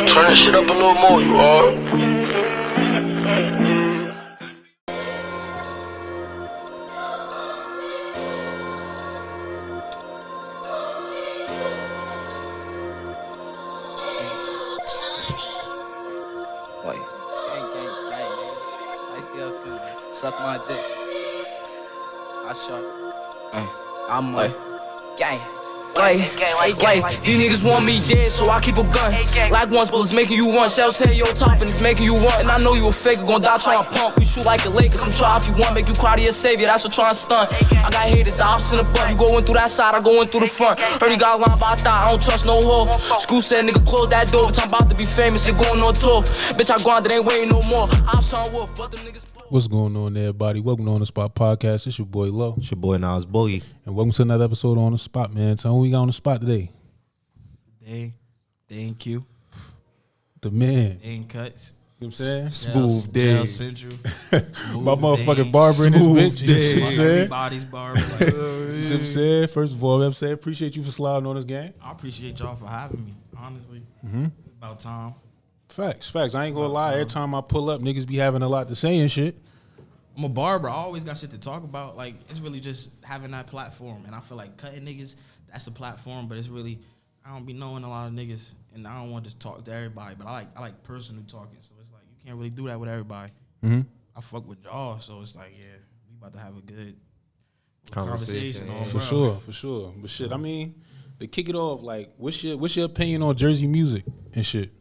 Turn this shit up a little more, you are. Suck my dick. I shot. I'm like, gang. These niggas want me dead, so I keep a gun. Like ones, but it's making you run. Shells hit your top and it's making you run. And I know you a faker, gon' die trying to pump. You shoot like the Lakers, come try if you want. Make you cry to your savior, that's what trying to stunt. I got haters, the ops in the butt. You going through that side, I going through the front. Heard he got a line about that, I don't trust no hoe. Screw said, nigga, close that door, but I'm about to be famous, you're going on tour. Bitch, I grinded, ain't waiting no more. I'm son wolf, but them niggas. What's going on, everybody? Welcome to On The Spot Podcast. It's your boy Lo. It's your boy Nas Boogie. And welcome to another episode of On The Spot, man. So who we got on the spot today? Thank you. The man. Ain't cuts. You know what I'm saying? Smooth day. Central. My motherfucking barber in this bitch. You know what I'm saying? Everybody's barber. Like, You know what I'm saying? First of all, I'm saying appreciate you for sliding on this game. I appreciate y'all for having me, honestly. It's about time. Facts. I ain't gonna lie. Every time I pull up, niggas be having a lot to say and shit. I'm a barber. I always got shit to talk about. Like, it's really just having that platform. And I feel like cutting niggas, that's a platform. But it's really, I don't be knowing a lot of niggas. And I don't want to just talk to everybody. But I like personal talking. So it's like, you can't really do that with everybody. I fuck with y'all. So it's like, yeah, we about to have a good conversation. For sure. But shit, I mean, to kick it off, like, what's your opinion on Jersey music and shit?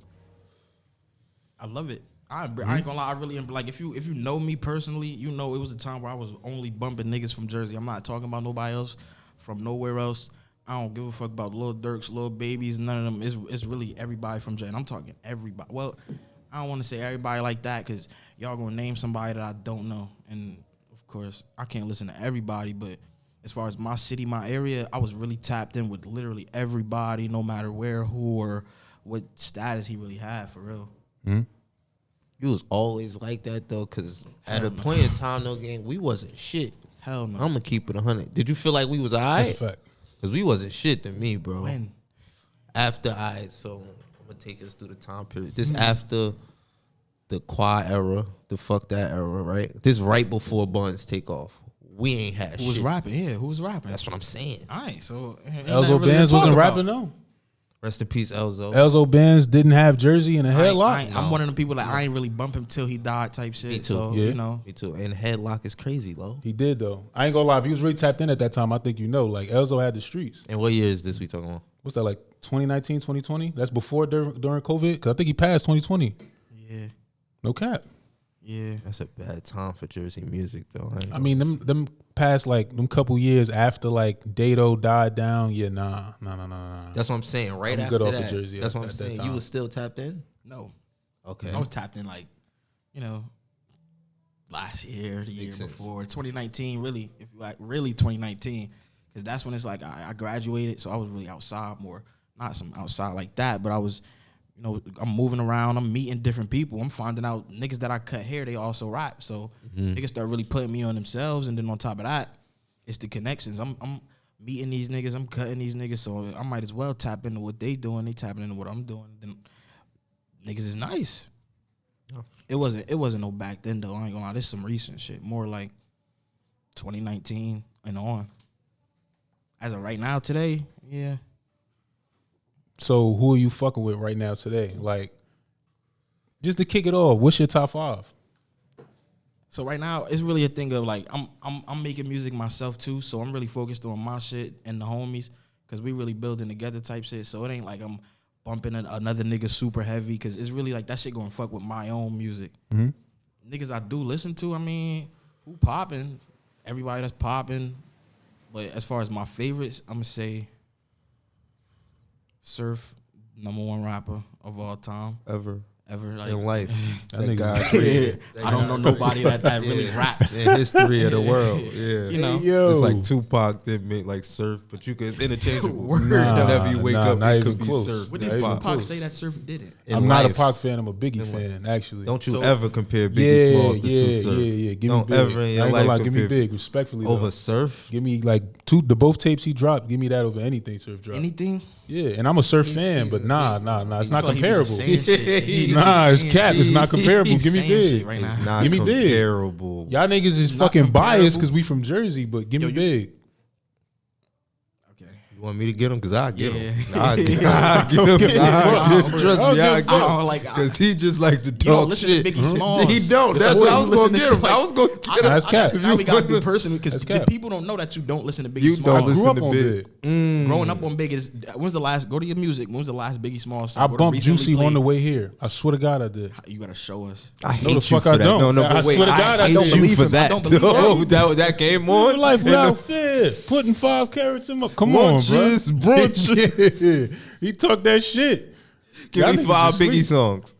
I love it. I ain't gonna lie, I really am. Like, if you know me personally, you know it was a time where I was only bumping niggas from Jersey. I'm not talking about nobody else from nowhere else. I don't give a fuck about Lil Durks, Lil Babies, none of them. It's really everybody from Jersey. And I'm talking everybody. Well, I don't want to say everybody like that because y'all gonna name somebody that I don't know. And, of course, I can't listen to everybody. But as far as my city, my area, I was really tapped in with literally everybody, no matter where, who, or what status he really had, for real. You was always like that though, cause at a point in time, though, gang, we wasn't shit. Hell no. I'm gonna keep it 100. Did you feel like we was alright? That's a fact. Cause we wasn't shit to me, bro. When? After so I'm gonna take us through the time period. This after the quad era, the fuck that era, right? This right before Buns take off. We ain't had Who was shit. rapping? Yeah, who was rapping? That's what I'm saying. All right, so Elzo Bands wasn't rapping though. Rest in peace, Elzo. Elzo Bands didn't have Jersey in a headlock. I'm one of the people that I ain't really bump him till he died type shit. Me too. So, Yeah. you know. Me too. And headlock is crazy, Lo. He did though. I ain't gonna lie. If he was really tapped in at that time, I think you know. Like Elzo had the streets. And what year is this we talking about? What's that, like 2019, 2020? That's before during COVID. Cause I think he passed 2020. Yeah. No cap. Yeah. That's a bad time for Jersey music, though. I mean, them past like them couple years after like Dato died down. Yeah, nah. That's what I'm saying. Right I'm after good off that. of Jersey That's at what I'm that saying. time. You was still tapped in? No. Okay. I was tapped in like, you know, last year, the year Makes sense. before. 2019, really. If you like really 2019. Because that's when it's like I graduated, so I was really outside more. Not some outside like that, but I was, you know, I'm moving around, I'm meeting different people. I'm finding out niggas that I cut hair, they also rap. So niggas start really putting me on themselves, and then on top of that, it's the connections. I'm meeting these niggas, I'm cutting these niggas, so I might as well tap into what they doing, they tapping into what I'm doing. Then niggas is nice. It wasn't no back then though. I ain't gonna lie, this is some recent shit. More like 2019 and on. As of right now, today, yeah. So who are you fucking with right now today? Like, just to kick it off, what's your top 5? So right now, it's really a thing of like I'm making music myself too, so I'm really focused on my shit and the homies, cause we really building together type shit. So it ain't like I'm bumping another nigga super heavy, cause it's really like that shit gonna fuck with my own music. Niggas I do listen to, I mean, who popping? Everybody that's popping. But as far as my favorites, I'm gonna say Surf, #1 rapper of all time. Ever Like, in life. That God nigga- created. I don't know nobody that really raps. In history of the world. Yeah. You know? Yo. It's like Tupac did make like Surf, but you can, it's interchangeable. Nah, Whenever you wake up, not it even could be close. Surf. What Nah, did even Tupac close. say that Surf did it? In I'm not a life. Pac fan. I'm a Biggie fan, actually. Don't you So- ever compare Biggie Smalls to Surf. Yeah. Give Don't me Big. ever in I your ain't gonna life lie, give me compare Big, respectfully. over Though. Surf. Give me like the both tapes he dropped. Give me that over anything Surf dropped. Anything? Yeah, and I'm a Surf fan, but nah. It's not comparable. It's Nah, it's cap. It's not comparable. Give me big. right now. It's not Give me big. comparable. Y'all niggas is Not fucking biased comparable. because we from Jersey, but give me big. Okay. You want me to get him? Because I get him. Yeah. I get him. Trust me, I get I him. don't like. Because he just like to You don't talk listen shit. to Biggie Smalls. He don't. That's That's what why I you was going to listen get him. to, I was going to get him. That's cap. Now we got to be personal because That's the cap. people don't know that you don't listen to Biggie You Smalls. don't listen Grew to up on Big. big. Growing up on Big is when's the last? Go to your music. When was the last Biggie Smalls song? I What bumped recently Juicy played? on the way here. I swear to God I did. You gotta show us. I hate No, the you fuck for I that. don't. No, I but wait. swear to God I hate don't you believe for him. I that. don't believe though. him. That came on. Life and without fear. Putting 5 carats in my. Come on, bro. Brunches. He talk that shit. Give Y'all me niggas 5 is Biggie sweet. songs.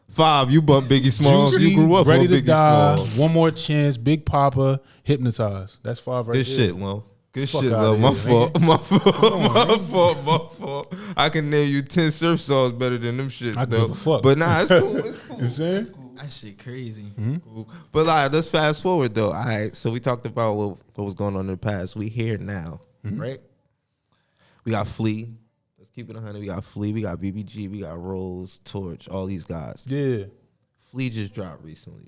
5. You bump Biggie Smalls. Juicy, You grew up Ready on to Biggie Die, Smalls. One More Chance, Big Papa, Hypnotize. That's 5 right Good there. shit, Lo. Good Fuck shit, outta Lo. My here, fault. nigga. My fault. on, My nigga. fault. My fault. I can name you 10 surf songs better than them shits, I though. give a fuck. But nah, it's cool. It's cool. You know what I'm saying? That shit crazy. Cool. But like, let's fast forward though. All right, so we talked about what was going on in the past. We here now, right? We got Flea. Let's keep it 100. We got Flea. We got BBG. We got Rose, Torch. All these guys. Yeah. Flea just dropped recently.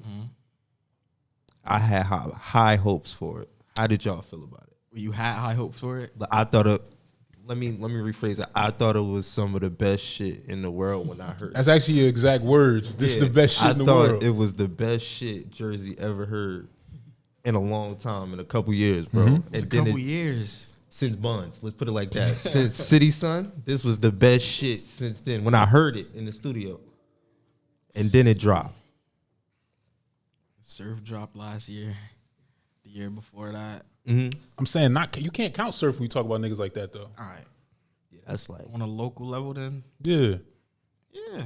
I had high hopes for it. How did y'all feel about it? You had high hopes for it. I thought it. Let me rephrase it. I thought it was some of the best shit in the world when I heard it. That's actually your exact words. This is the best shit in the I world. thought it was the best shit Jersey ever heard in a long time, in a couple years, bro. Mm-hmm. It's a couple years. Since Buns, let's put it like that. Since City Sun, this was the best shit since then. When I heard it in the studio, and then it dropped. Surf dropped last year. The year before that. I'm saying you can't count Surf when you talk about niggas like that though. All right. Yeah, that's like On a local level, then. Yeah. Yeah.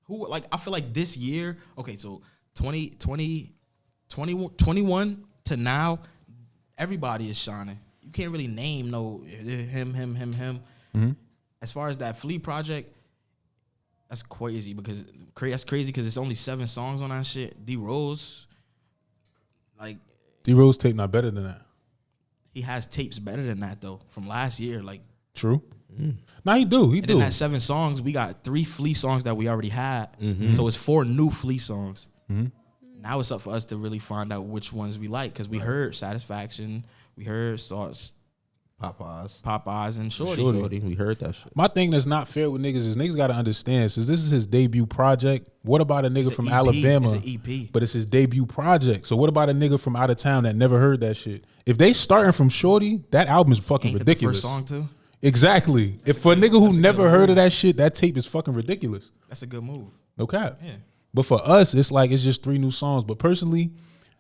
Who like I feel like this year, okay, so 21 to now, everybody is shining. You can't really name no him. As far as that Flea project, that's crazy because it's only 7 songs on that shit. D Rose, like D Rose tape not better than that. he has tapes better than that though from last year. Like True. Nah, he do. He and do. then that 7 songs, we got 3 Flea songs that we already had. So it's 4 new Flea songs. Now it's up for us to really find out which ones we like because we heard Satisfaction, we heard Sauce, Popeyes, and Shorty. we heard that shit. My thing that's not fair with niggas is niggas got to understand, since this is his debut project, what about a nigga It's from an EP. Alabama? It's an EP. But it's his debut project. So what about a nigga from out of town that never heard that shit? If they starting from Shorty, that album is fucking Ain't that ridiculous. the first song too? Exactly. If for a nigga who never heard of that shit, that tape is fucking ridiculous. That's a good move. No cap. Yeah. But for us, it's like it's just 3 new songs. But personally,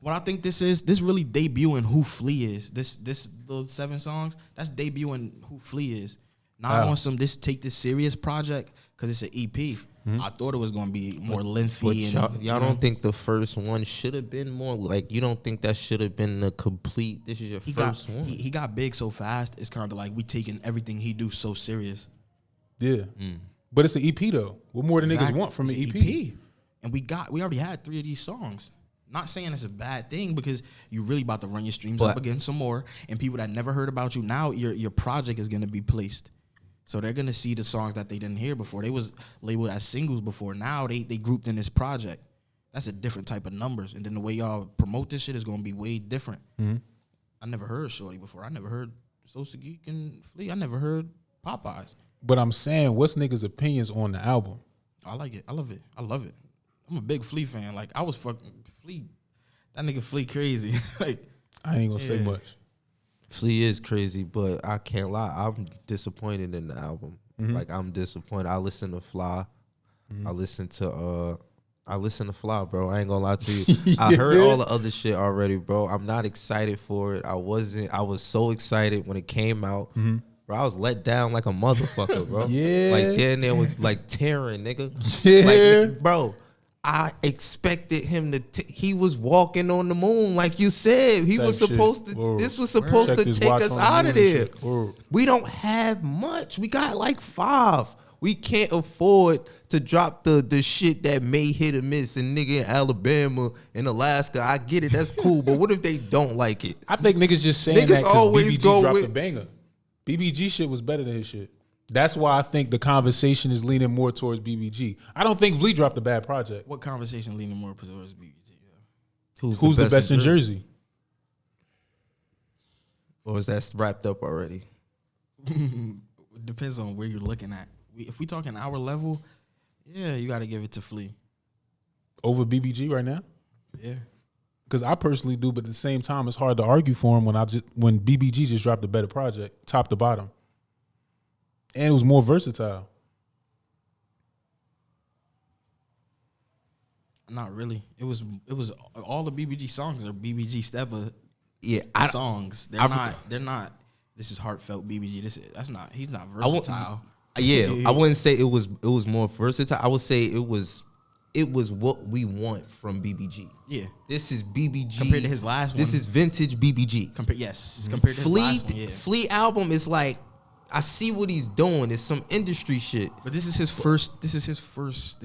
What I think this really debuting who Flea is. Those 7 songs, that's debuting who Flea is. Not Wow. on some take this serious project because it's an EP. I thought it was gonna be more lengthy. But And y'all you know, don't think the first one should have been more like? You don't think that should have been the complete? This is your first one. he got big so fast. It's kind of like we taking everything he do so serious. yeah. But it's an EP though. What more do niggas Exactly. want from an It's EP? And we already had 3 of these songs. Not saying it's a bad thing because you really about to run your streams up again some more, and people that never heard about you now, your project is gonna be placed. So they're gonna see the songs that they didn't hear before. They was labeled as singles before. Now they grouped in this project. That's a different type of numbers, and then the way y'all promote this shit is gonna be way different. I never heard Shorty before. I never heard Sosa Geek and Flea. I never heard Popeyes. But I'm saying, what's niggas' opinions on the album? I like it. I love it. I love it. I'm a big Flea fan. Like I was fucking Flea. That nigga Flea crazy. Like I ain't gonna say Yeah. much. Flea is crazy, but I can't lie. I'm disappointed in the album. Like I'm disappointed. I listen to Fly. I listen to Fly, bro. I ain't gonna lie to you. I heard all the other shit already, bro. I'm not excited for it. I was so excited when it came out. Bro, I was let down like a motherfucker, bro. Yeah. Like then there was like tearing, nigga. Yeah. Like, bro, I expected him to. He was walking on the moon, like you said. He Type was shit. supposed to. Word. This was supposed Check to this take watch us on the out moon of and there. shit. Word. We don't have much. We got like 5. We can't afford to drop the shit that may hit or miss. And nigga in Alabama and Alaska, I get it. That's cool. But what if they don't like it? I think niggas just saying Niggas that because always BBG go dropped with- a banger. BBG shit was better than his shit. That's why I think the conversation is leaning more towards BBG. I don't think Flea dropped a bad project. What conversation leaning more towards BBG? Who's the best in Jersey? Or is that wrapped up already? Depends on where you're looking at. If we talking our level, yeah, you got to give it to Flea. Over BBG right now? Yeah. Because I personally do, but at the same time, it's hard to argue for him when BBG just dropped a better project, top to bottom. And it was more versatile. Not really. It was all the BBG songs are BBG Steppa songs. They're not. This is heartfelt BBG. He's not versatile. I wouldn't say it was more versatile. I would say it was what we want from BBG. Yeah. This is BBG compared to his last one. This is vintage BBG. Compared to his last one. Yeah. Flea album is like, I see what he's doing. It's some industry shit. But this is his first. This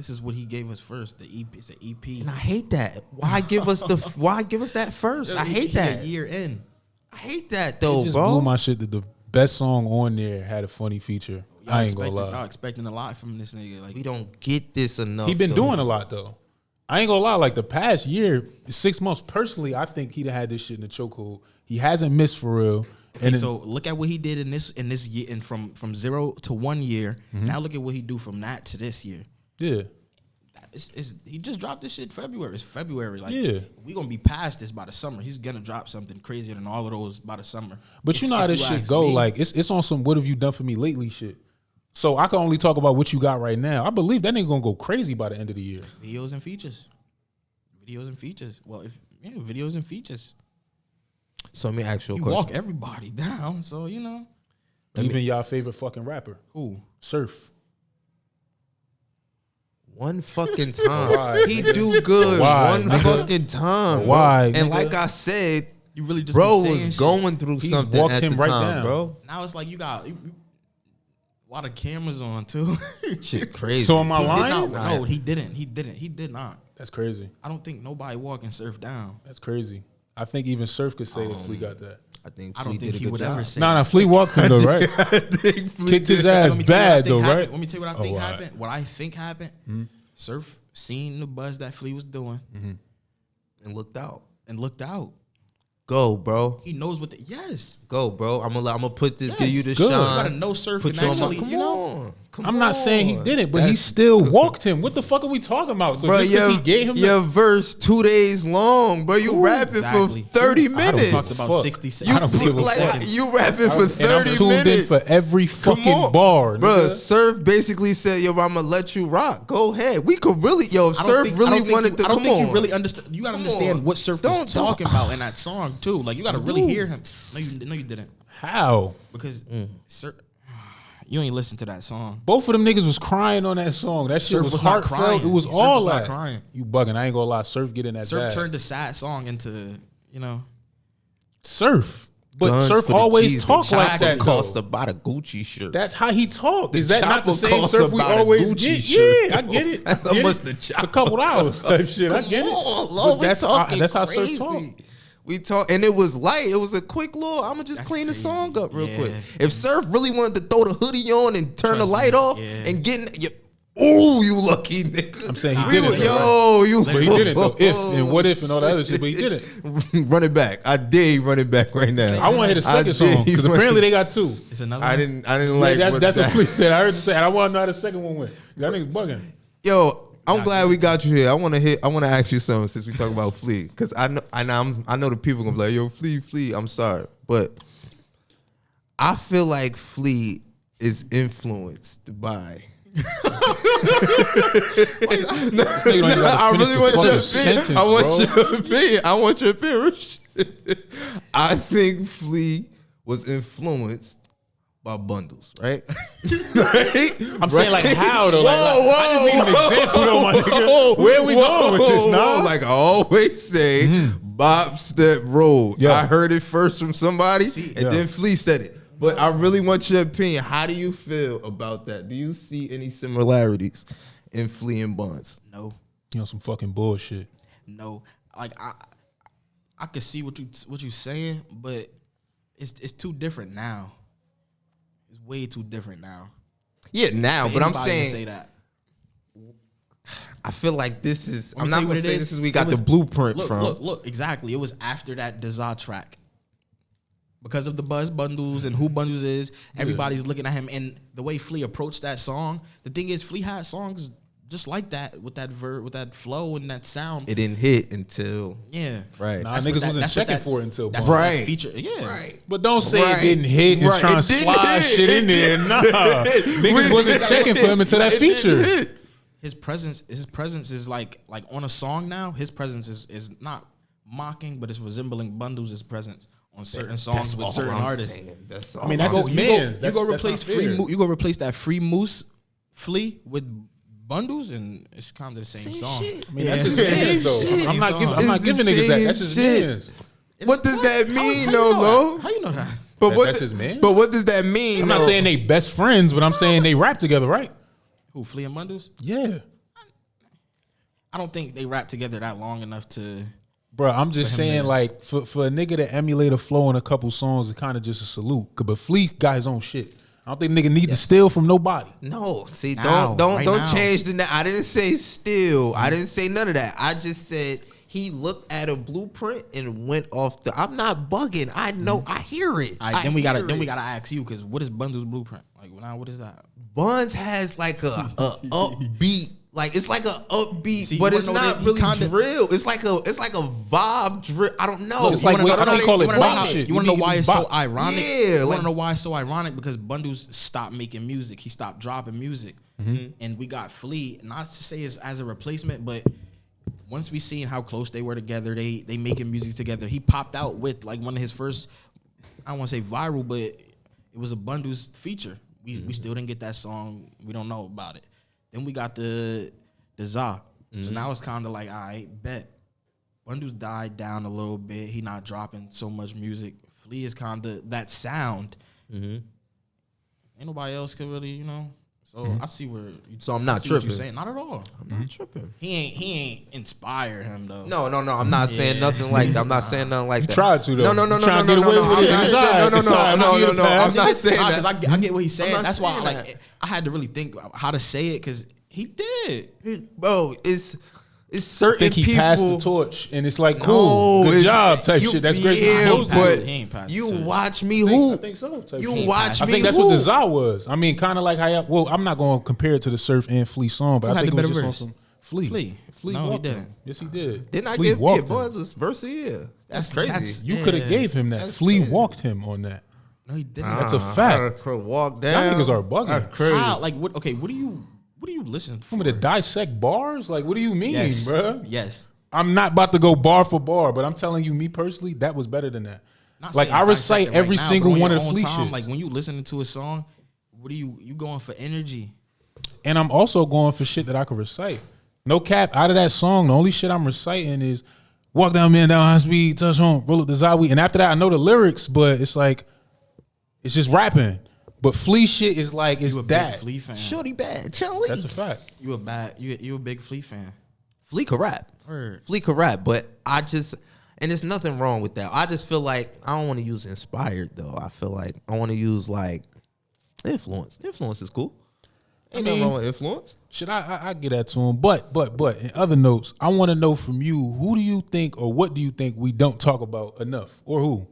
is what he gave us first. The EP. It's an EP. And I hate that. Why give us that first? I hate that. A year in. I hate that though, It just bro. blew my shit that the best song on there had a funny feature. I ain't gonna lie. Y'all expecting a lot from this nigga. Like, We don't get this enough. He been though. doing a lot though. I ain't gonna lie. Like the past year, 6 months. Personally, I think he'd have had this shit in the chokehold. He hasn't missed for real. okay, so look at what he did in this year, and from 0 to 1 year. Now look at what he do from that to this year. Yeah. He just dropped this shit February. It's February. Like, Yeah. we gonna be past this by the summer. He's gonna drop something crazier than all of those by the summer. But you know how this shit go. Like it's on some "what have you done for me lately" shit. So I can only talk about what you got right now. I believe that nigga gonna go crazy by the end of the year. Videos and features. Well, videos and features. So let me ask you a You question. walk everybody down, so you know. Even y'all favorite fucking rapper, Who? Surf. One fucking time. Why, He nigga? do good. Why, One nigga? fucking time. bro. Why, And nigga? like I said, You really just bro been saying was shit. going through He something walked at him the right time, down. bro. Now it's like you got a lot of cameras on too. Shit crazy. So am I He did lying? not. No, he didn't. He did not. That's crazy. I don't think nobody walking Surf down. That's crazy. I think even Surf could say that Flea got that. I think I Flea don't think did a he good would job. ever say. Nah, Flea walked him though, right? Kicked his ass Let me tell you what I bad think though, happened. right? Let me tell you what I Oh, think all right. happened. What I think happened. Surf seen the buzz that Flea was doing And looked out. and looked out. Go, bro. He knows what. Yes. Go, bro. I'm gonna put this. Yes. Give you the Good. You shine. gotta know Surf Put and you on my. actually. Come You know. on. Come I'm not saying he on. didn't, but he That's- still walked him. What the fuck are we talking about? So Bro, just 'cause he gave him your verse 2 days long, bro. You rapping Exactly. for 30 I don't minutes. Talked about Fuck. 60 I seconds. don't give a like fuck. you rapping for and 30 I'm tuned minutes. in for every Come fucking on. bar, Bro, nigga. Surf basically said, "Yo, I'ma let you rock. Go ahead. We could really, yo, Surf really wanted to I don't come think on. you really understand. You gotta Come understand on. what Surf Don't- was talking about in that song too. Like you gotta really Dude. hear him. No, you didn't, How? because Surf. You ain't listen to that song. Both of them niggas was crying on that song. That shit Surf was was not heartfelt. crying. It was Surf all was not that. crying. You bugging. I ain't gonna lie. Surf get in that Surf bag. turned the sad song into, you know. Surf. But Guns Surf for the always G's. talk The like chopper that cost though. about a Gucci shirt. That's how he talk. The Is that not the chopper same costs Surf we about a always Gucci get? shirt. Yeah, I get it. That's I how get much it. the It's a chopper couple hours type shit. I get Come it. on, But Lord, we that's talking how crazy. Surf talk. We talk, and it was light. It was a quick little. I'ma just That's clean the crazy. song up real Yeah. quick. If Surf really wanted to throw the hoodie on and turn the Trust light me. off Yeah. and get in, ooh, you lucky nigga. I'm saying he We did it were- though, Yo, you. But he did it though. If and what if and all that other shit, but he did it. Run it back. I dare you run it back right now. I want to hear the second I song did. because apparently they got two. It's another. I one. didn't like Yeah, what that's what that- Flea said. I heard you say. I want to know how the second one went. That nigga's bugging. Yo, I'm glad we got you here. I want to ask you something since we talk about Flea, because I know the people gonna be like, yo, Flea. I'm sorry, but I feel like Flea is influenced by. I really want your opinion. I want your opinion. I think Flea was influenced by bundles, right? I'm saying like how though. I just need an example though, my nigga. Where we going with this now? Like I always say, Bob Step Road. Yeah. I heard it first from somebody, and Yeah. then Flea said it. But I really want your opinion. How do you feel about that? Do you see any similarities in Flea and Buns? No, You know some fucking bullshit. no. Like I could see what you saying, but it's too different now. It's way too different now. Yeah, now, but I'm Anybody can saying say that. I feel like this is. Let me I'm tell not you what gonna it say is. this is we It got was- the blueprint look, from. Look, exactly. It was after that Deza track. Because of the buzz bundles and who bundles is, everybody's looking at him. And the way Flea approached that song, the thing is, Flea had songs just like that with that with that flow and that sound. It didn't hit until Yeah, right. Nah, That's niggas what that- wasn't that's what checking that- for it until that's Bun. what that Right. feature. Yeah, Right. But don't say Right. it didn't hit and Right. try It and didn't slide hit. shit in there. Nah, niggas wasn't checking for him until that It didn't feature. hit. his presence is like on a song now. His presence is not mocking, but it's resembling Bundles' presence on certain songs That's with all certain I'm artists. saying. That's all I mean, that's I'm his saying. man's. You That's- go that's replace not fair. you go replace that Free Moose Flea with Bundles, and it's kind of the same song. shit. I mean, that's his Same man's though. shit. I'm not Same giving. song. I'm not It's giving the niggas that. same That's his shit. man's. What does that mean, How you though, know Lo? that? How you know that? But That- what? that's his man? But what does that mean? I'm not though? saying they best friends, but I'm saying they rap together, right? Who, Flea and Bundles? Yeah, I don't think they rap together that long enough to. bro. I'm just him saying, to- like, for a nigga to emulate a flow in a couple songs, it's kind of just a salute. But Flea got his own shit. I don't think nigga need to steal from nobody. No, see, Now, don't right now. change the. I didn't say still. I didn't say none of that. I just said he looked at a blueprint and went off the. I'm not bugging. I know. I hear it. All right, then we hear gotta it. ask you, because what is Bundles' blueprint? Like, now what is that? Buns has like a upbeat. Like it's like a upbeat, See, but you it's wanna know not this? He really kinda- drill. It's like a vibe drill. I don't know. It's like, wanna wait, know- I don't call it you wanna know bop how- shit. You want to know need why it's so bop. ironic? Yeah, You like- want to know why it's so ironic? Because Bundles stopped making music. He stopped dropping music, and we got Flea. Not to say it's as a replacement, but once we seen how close they were together, they making music together. He popped out with like one of his first. I don't want to say viral, but it was a Bundles feature. We still didn't get that song. We don't know about it. Then we got the Za. So now it's kind of like, all right, bet. Bundles died down a little bit. He not dropping so much music. Flea is kind of that sound. Ain't nobody else could really, So I see where. So I'm I not see what tripping. you're saying. Not at all. I'm not tripping. He ain't inspire him though. No. I'm not saying nothing like that. I'm not saying nothing like that. tried to, though. No. You trying to get away with I'm it. not It's saying- alright. No. It's alright. No. I'll give you a I'm pass. not saying because that. I get what he's saying. not That's why saying like that. I had to really think how to say it, because he did. Bro, it's I certain think he people. passed the torch, and it's like, cool, good it's- job, type you- shit. That's great. Yeah, Most but He ain't passed you the torch. watch me I who. think so. Type You shit. watch I me think that's who. what the Za was. I mean, kind of like how. Well, I'm not going to compare it to the Surf and Flea song, but Who I had think it the was just better on verse? some Flea. Flea. No, he walked him. didn't. Yes, he did. Didn't I Flea give walked him. Buzz verse of the year? That's crazy. You could have gave him that. That's Flea crazy. walked him on that. No, he didn't. That's a fact. I could walk Y'all down. niggas are bugging. That's crazy. How? Like what? Okay, what do you listen for? Want me to dissect bars? Like, what do you mean, Yes, bruh? Yes. I'm not about to go bar for bar, but I'm telling you, me personally, that was better than that. Not Like, saying I recite dissect it every now, single but on one your of the own Flea time, shit. like when you listening to a song, what are you going for energy? And I'm also going for shit that I could recite. No cap, out of that song, the only shit I'm reciting is walk down, man, down high speed, touch home, roll up the Zawi. And after that, I know the lyrics, but it's like, it's just rapping. But Flea shit is like, it's You a big that. Flea fan? Shorty bad. Chun-Li. That's a fact. You a big Flea fan? Flea could rap. Word. Flea could rap, but I just, and there's nothing wrong with that. I just feel like I don't want to use inspired though. I feel like I want to use like influence. Influence is cool. Ain't nothing wrong with influence. Shit, I get that to him. But in other notes, I want to know from you, who do you think or what do you think we don't talk about enough, or who?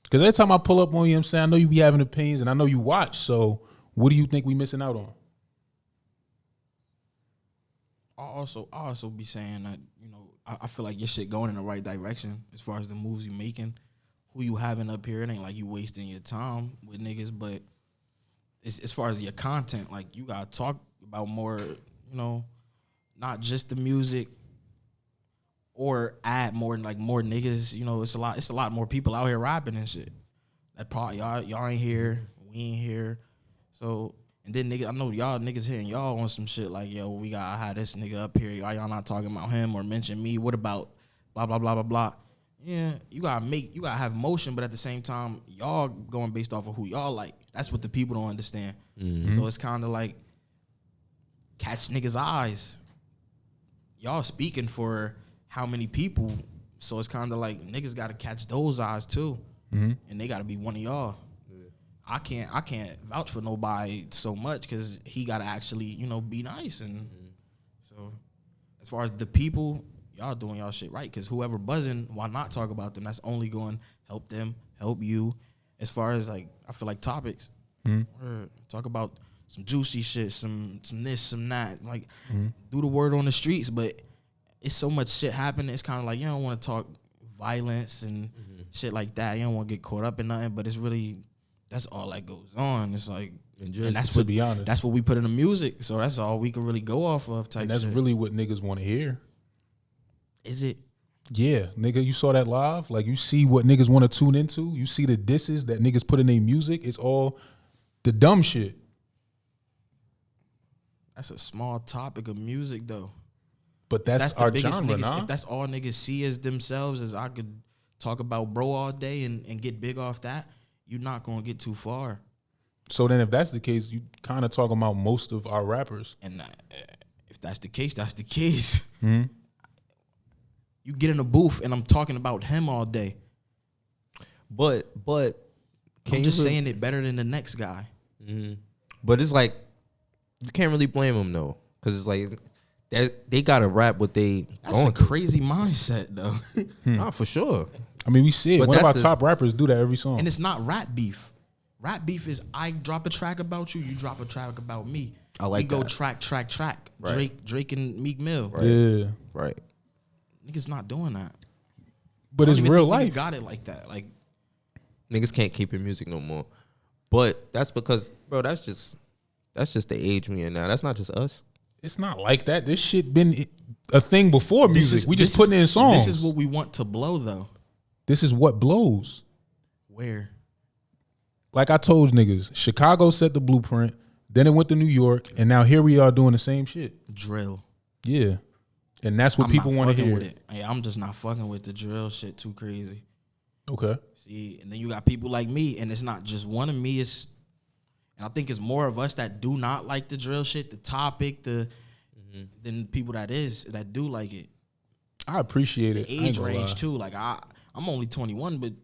Because every time I pull up on you, I'm saying, I know you be having opinions and I know you watch. So what do you think we missing out on? I also be saying that, I feel like your shit going in the right direction as far as the moves you making, who you having up here. It ain't like you wasting your time with niggas, but it's, as far as your content, like you gotta talk about more, not just the music, or add more niggas. It's a lot more people out here rapping and shit. That part y'all ain't here, we ain't here. So, and then nigga, I know y'all niggas hitting y'all on some shit like, yo, we gotta have this nigga up here. Y'all not talking about him or mention me. What about blah blah blah blah blah? Yeah, you gotta have motion, but at the same time, y'all going based off of who y'all like. That's what the people don't understand. So it's kind of like catch niggas' eyes. Y'all speaking for how many people? So it's kind of like niggas gotta catch those eyes too, and they gotta be one of y'all. I can't vouch for nobody so much because he gotta actually be nice. And so as far as the people, y'all doing y'all shit right, because whoever buzzing, why not talk about them? That's only going to help them, help you. As far as like, I feel like topics, talk about some juicy shit, some this, some that, like do the word on the streets. But it's so much shit happening. It's kind of like you don't want to talk violence and shit like that. You don't want to get caught up in nothing. But it's really, that's all that goes on. It's like, and that's to be honest, that's what we put in the music. So that's all we can really go off of. Type and that's shit. really what niggas want to hear. Is it? Yeah, nigga, you saw that live. Like, you see what niggas want to tune into. You see the disses that niggas put in their music. It's all the dumb shit. That's a small topic of music, though. But that's our genre, niggas, nah? If that's all niggas see as themselves, as I could talk about bro all day and get big off that, you're not going to get too far. So then if that's the case, you kind of talking about most of our rappers. And if that's the case, that's the case. Mm-hmm. You get in a booth and I'm talking about him all day. But I'm just saying it better than the next guy. Mm-hmm. But it's like you can't really blame them though, because it's like they gotta rap what they. That's a crazy mindset though. Nah, for sure. I mean, we see it. But One of our that's top rappers do that every song. And it's not rap beef. Rap beef is I drop a track about you, you drop a track about me. I like we go that. track. Right. Drake and Meek Mill. Right. Yeah. Right. Niggas not doing that. But it's real life. Niggas got it like that. Like Niggas can't keep your music no more. But that's because, bro, that's just the age we in now. That's not just us. It's not like that. This shit been a thing before music. We just putting it in songs. This is what we want to blow, though. This is what blows. Where? Like I told niggas, Chicago set the blueprint, then it went to New York, and now here we are doing the same shit. Drill. Yeah. And that's what people want to hear. With it. Hey, I'm just not fucking with the drill shit too crazy. Okay. See, and then you got people like me, and it's not just one of me. And I think it's more of us that do not like the drill shit, the topic, than people that do like it. I appreciate it. The age range too. Like I'm only 21, but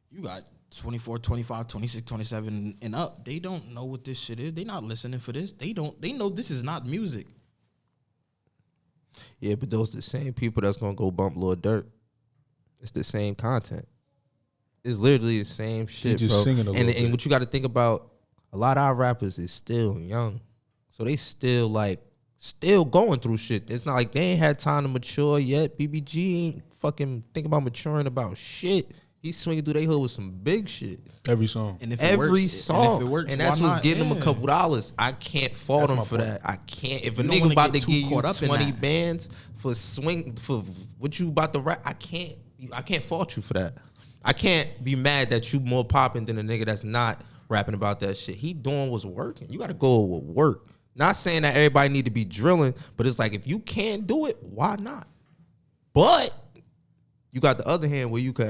you got 24, 25, 26, 27 and up. They don't know what this shit is. They not listening for this. They know this is not music. Yeah, but those the same people that's gonna go bump Lil Durk. It's the same content. It's literally the same shit, just bro. singing a little bit. And what you got to think about, a lot of our rappers is still young, so they still going through shit. It's not like they ain't had time to mature yet. BBG ain't fucking thinking about maturing about shit. He's swinging through their hood with some big shit. Every song. And if Every it song. and if it works, and that's why what's not? getting them a Yeah. couple dollars. I can't fault That's them my for point. that. I can't. If You a don't nigga wanna about get to too give you caught up in 20 that. bands for what you about to rap, I can't fault you for that. I can't be mad that you more popping than a nigga that's not rapping about that shit. He doing what's working. You got to go with work. Not saying that everybody need to be drilling, but it's like if you can't do it, why not? But you got the other hand where you could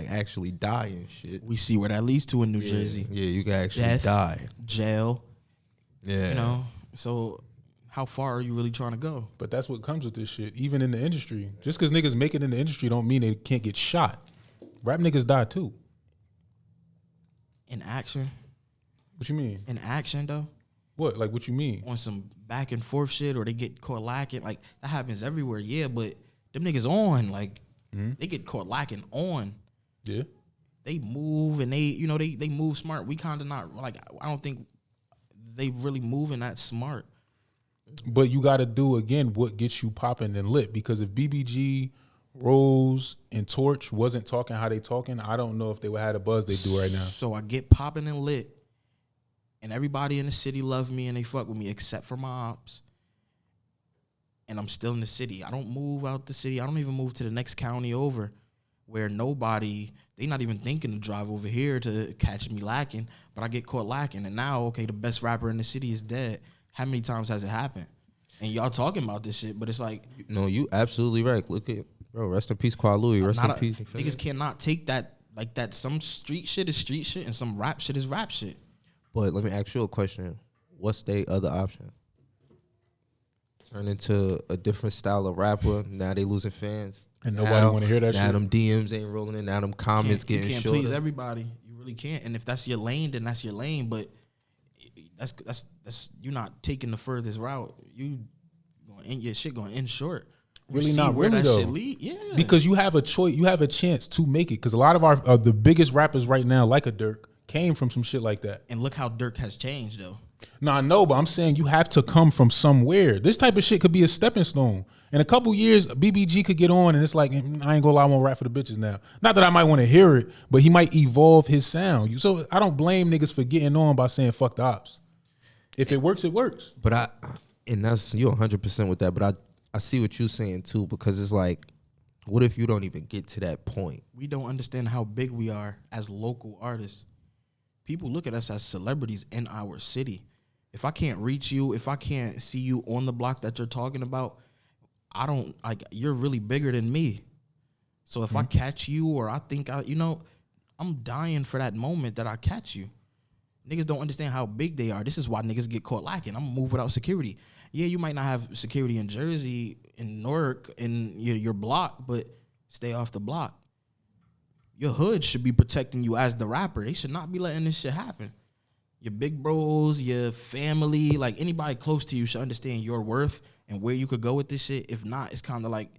actually die and shit. We see where that leads to in New Jersey. Yeah, you can actually Death, die. jail. Yeah. So how far are you really trying to go? But that's what comes with this shit, even in the industry. Just because niggas make it in the industry don't mean they can't get shot. Rap niggas die too. In action? What you mean? In action, though? What? Like, what you mean? On some back and forth shit, or they get caught lacking. Like, that happens everywhere, yeah, but them niggas on. Like, they get caught lacking on. Yeah. They move, and they move smart. We kind of not, like, I don't think they really moving that smart. But you got to do, again, what gets you popping and lit. Because if BBG, Rose, and Torch wasn't talking how they talking, I don't know if they would have the buzz they do right now. So I get popping and lit, and everybody in the city love me and they fuck with me except for my ops. And I'm still in the city. I don't move out the city. I don't even move to the next county over, where they not even thinking to drive over here to catch me lacking, but I get caught lacking. And now, okay, the best rapper in the city is dead. How many times has it happened? And y'all talking about this shit, but it's like, No, you absolutely right. Look at, bro, rest in peace, Quad Louis. Rest in peace. niggas cannot take that like that. Some street shit is street shit, and some rap shit is rap shit. But let me ask you a question. What's their other option? Turn into a different style of rapper. Now they losing fans. And nobody want to hear that now shit. Them DMs ain't rolling in. Now them comments You getting can't shorter. please everybody. You really can't. And if that's your lane, then that's your lane. But that's you're not taking the furthest route. You going in your shit going in short. You Really see not where really that though. shit lead. Yeah, Because you have a choice, you have a chance to make it. Because a lot of our the biggest rappers right now, like a Dirk, came from some shit like that. and look how Dirk has changed though. No, I know, but I'm saying you have to come from somewhere. This type of shit could be a stepping stone. In a couple years, BBG could get on, and it's like, I ain't gonna lie, I won't rap for the bitches now. Not that I might want to hear it, but he might evolve his sound. So I don't blame niggas for getting on by saying fuck the ops. If it works, it works. But you're 100% with that. But I see what you're saying too, because it's like, what if you don't even get to that point? We don't understand how big we are as local artists. People look at us as celebrities in our city. If I can't reach you, if I can't see you on the block that you're talking about, I don't like. You're really bigger than me. So if I catch you, or I think I'm dying for that moment that I catch you. Niggas don't understand how big they are. This is why niggas get caught lacking. I'm gonna move without security. Yeah, you might not have security in Jersey, in Newark, in your block, but stay off the block. Your hood should be protecting you as the rapper. They should not be letting this shit happen. Your big bros, your family, like anybody close to you should understand your worth and where you could go with this shit. If not, it's kind of like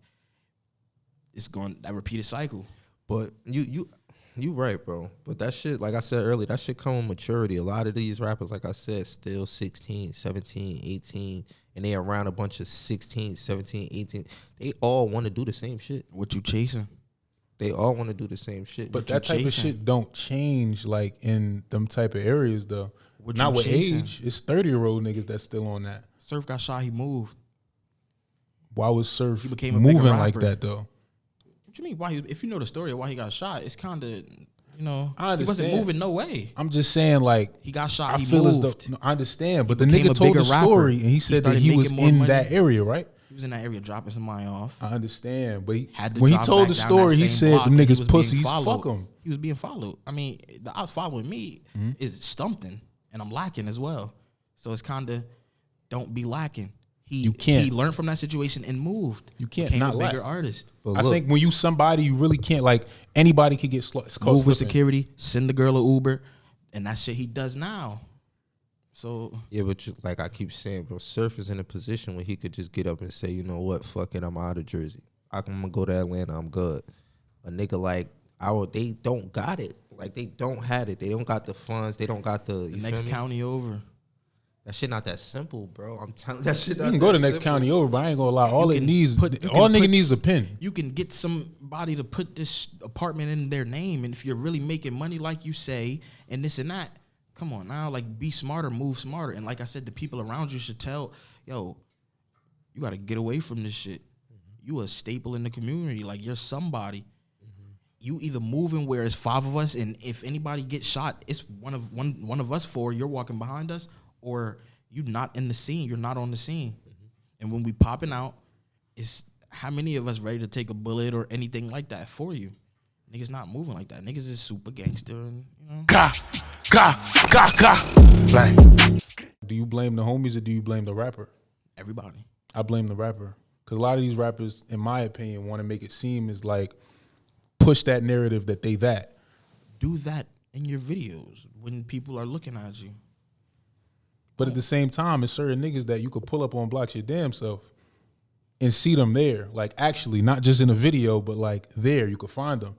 it's going that repeated cycle. But you right, bro. But that shit, like I said earlier, that shit come with maturity. A lot of these rappers, like I said, still 16, 17, 18, and they around a bunch of 16, 17, 18. They all want to do the same shit. What you chasing? They all want to do the same shit. But that type of shit don't change like in them type of areas though. What Not you with chasing? age. It's 30-year-old niggas that's still on that. Surf got shot. He moved. Why was Surf He became a bigger moving like rapper. that though? What you mean? Why? If you know the story of why he got shot, it's kind of I he wasn't understand. moving no way. I'm just saying like He got shot. I He feel as moved. though no, I understand, but He the became nigga a told the bigger rapper. story and he He said that started he was making more in money. that area, right? He was in that area dropping somebody off. I understand, but Had to when he drive told back the down story, that he same said block the and he niggas was being pussies, followed. fuck them. He was being followed. I mean, the ops following me is something, and I'm lacking as well. So it's kind of don't be lacking. You can't. He learned from that situation and moved. You can't became not a bigger lack. artist. But I look, think when you somebody, you really can't like anybody could get caught Move with slipping. security, send the girl a Uber, and that shit he does now. So yeah, but like I keep saying, bro, Surf is in a position where he could just get up and say, you know what, fuck it, I'm out of Jersey. I'm gonna go to Atlanta, I'm good. A nigga like they don't got it. Like they don't have it. They don't got the funds. They don't got the next county over. That shit not that simple, bro. I'm telling that shit. You Not can go that to next simple. county over, but I ain't gonna lie. All You it can needs, put- you all can nigga put needs is a s- pen. You can get somebody to put this apartment in their name, and if you're really making money like you say, and this and that, come on now, like be smarter, move smarter. And like I said, the people around you should tell, yo, you got to get away from this shit. You a staple in the community, like you're somebody. You either moving where it's 5 of us, and if anybody gets shot, it's one of us 4. You're walking behind us, or you not in the scene. You're not on the scene. And when we popping out, it's how many of us ready to take a bullet or anything like that for you? Niggas not moving like that. Niggas is super gangster, and you know. Like, Do you blame the homies or do you blame the rapper? Everybody. I blame the rapper because a lot of these rappers, in my opinion, want to make it seem as like push that narrative that they that. Do that in your videos when people are looking at you. But at the same time, it's certain niggas that you could pull up on blocks your damn self and see them there. Like actually, not just in a video, but like there, you could find them.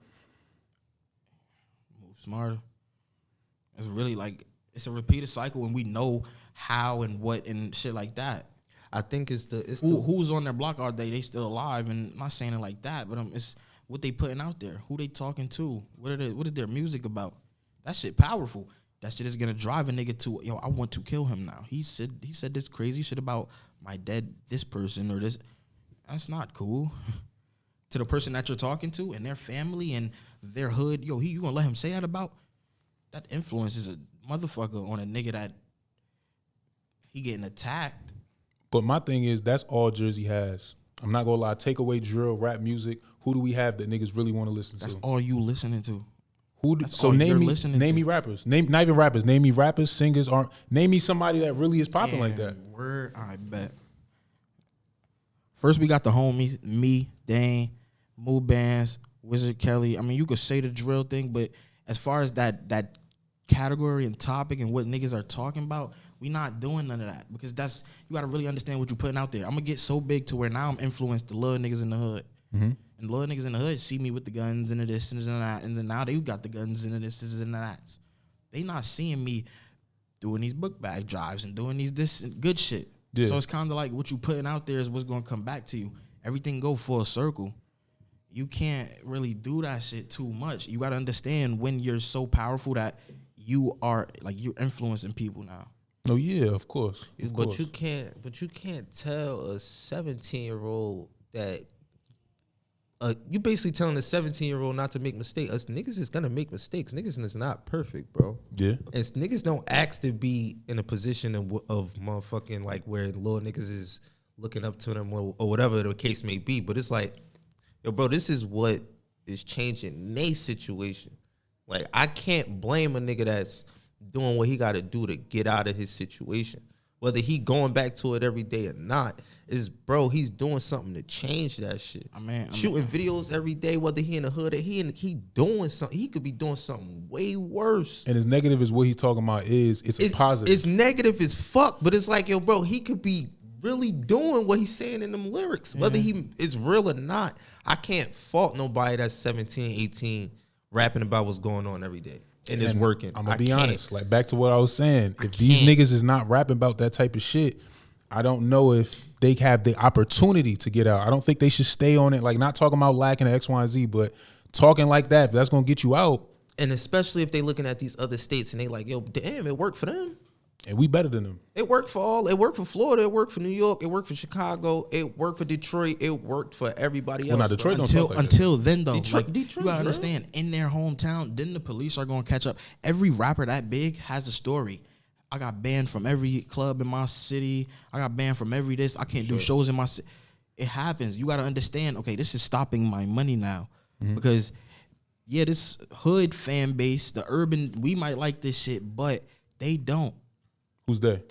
Move smarter. It's really like it's a repeated cycle, and we know how and what and shit like that. I think it's the Who's on their block all day? They still alive, and I'm not saying it like that, but it's what they putting out there. Who they talking to? What is their music about? That shit powerful. That shit is gonna drive a nigga to, yo, I want to kill him now. He said this crazy shit about my dead this person or this. That's not cool. To the person that you're talking to and their family and their hood, yo, you gonna let him say that about? That influence is a motherfucker on a nigga that he getting attacked. But my thing is, that's all Jersey has. I'm not gonna lie. Take away drill, rap music. Who do we have that niggas really want to listen That's to? all you listening to. So all name you're me, listening name to. me rappers. Not even rappers. Name me rappers, singers. Name me somebody that really is popping like that. Word, I bet. First, we got the homies, me, Dane, Moo Bands, Wizard Kelly. I mean, you could say the drill thing, but as far as that category and topic and what niggas are talking about, we not doing none of that because that's you got to really understand what you're putting out there. I'm gonna get so big to where now I'm influenced the little niggas in the hood, and little niggas in the hood see me with the guns and the this and that, and then now they got the guns and the this and that. They not seeing me doing these book bag drives and doing this good shit. Yeah. So it's kind of like what you putting out there is what's gonna come back to you. Everything go full circle. You can't really do that shit too much. You got to understand when you're so powerful that you are like you're influencing people now. Oh yeah, of course. But you can't tell a 17-year-old that you basically telling a 17-year-old not to make mistakes. Us niggas is gonna make mistakes. Niggas is not perfect, bro. Yeah. And niggas don't ask to be in a position of motherfucking like where little niggas is looking up to them or whatever the case may be. But it's like, yo, bro, this is what is changing their situation. Like, I can't blame a nigga that's doing what he got to do to get out of his situation. Whether he going back to it every day or not, he's doing something to change that shit. Shooting videos every day, whether he in the hood or he doing something. He could be doing something way worse. And as negative as what he's talking about it's a positive. It's negative as fuck, but it's like, yo, bro, he could be really doing what he's saying in them lyrics. Whether he is real or not, I can't fault nobody that's 17, 18 rapping about what's going on every day. And it's working. I'm gonna be honest. Like back to what I was saying. If these niggas is not rapping about that type of shit, I don't know if they have the opportunity to get out. I don't think they should stay on it. Like not talking about lacking X, Y, and Z, but talking like that, if that's gonna get you out. And especially if they looking at these other states and they like, yo, damn, it worked for them. And we better than them. It worked for It worked for Florida. It worked for New York. It worked for Chicago. It worked for Detroit. It worked for everybody else. Well, Detroit until then, though. Detroit, you gotta understand, in their hometown, then the police are gonna catch up. Every rapper that big has a story. I got banned from every club in my city. I got banned from every this. I can't do shows in my city. It happens. You gotta understand, okay, this is stopping my money now. Because, yeah, this hood fan base, the urban, we might like this shit, but they don't. Who's they?